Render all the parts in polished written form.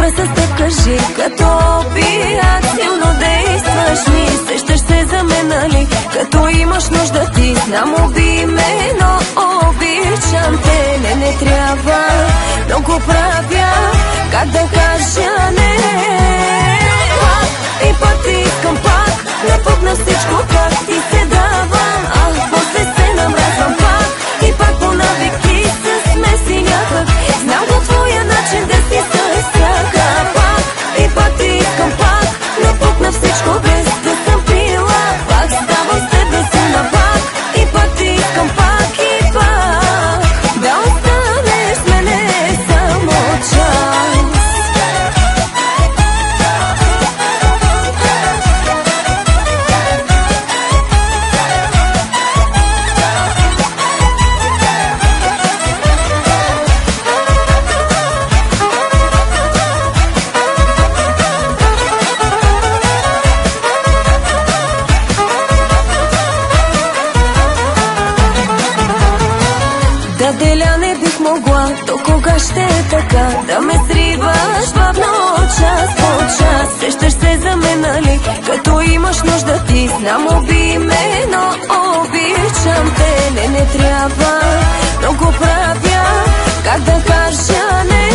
Добре с теб кажи, като опият силно действаш ми. Сещаш се за мен, нали? Като имаш нужда ти, знам, уби ме, но обичам те. Не трябва, много правя, как да кажа не. И пак ти искам пак, напукна всичко, как ти се давам, после се намразвам пак. И пак по навик ти се смеси някак, знам го твоя начин да си с всяка пак. И пак ти искам пак, напукна всичко без да съм пила. Пак ставам с теб да си на пак. И пак ти искам пак и пак да останеш с мене само час. Да деля не бих могла, то кога ще е така, да ме сриваш бавно час по час. Сещаш се за мен, нали? Като имаш нужда ти, знам, уби ме, но обичам те. Не трябва, много правя, как да кажа не.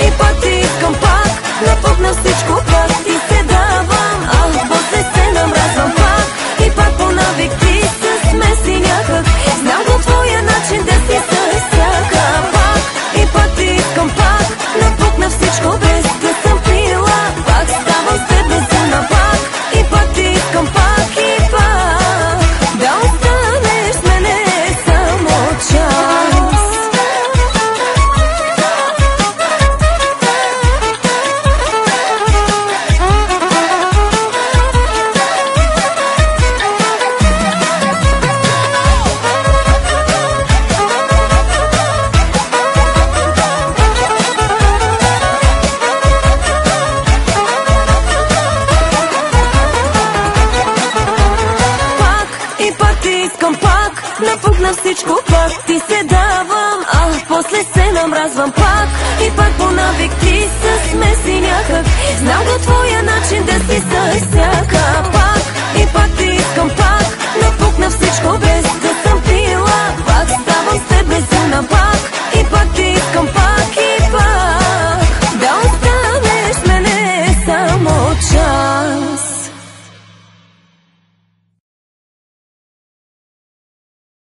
И пак ти искам пак, напукна всичко, пак ти се давам, после се намразвам пак. И пак по навик ти се смеси някак, знам го твоя начин да си с всяка пак. И пак ти искам пак, напукна всичко без да съм пила. Пак ставам с теб да съм на пак. И пак ти искам пак и пак да останеш с мене само час. Искам пак, напукна всичко, пак ти се давам, после се намразвам пак. И пак по навик ти се смеси някак, знам го твоя начин да си с всяка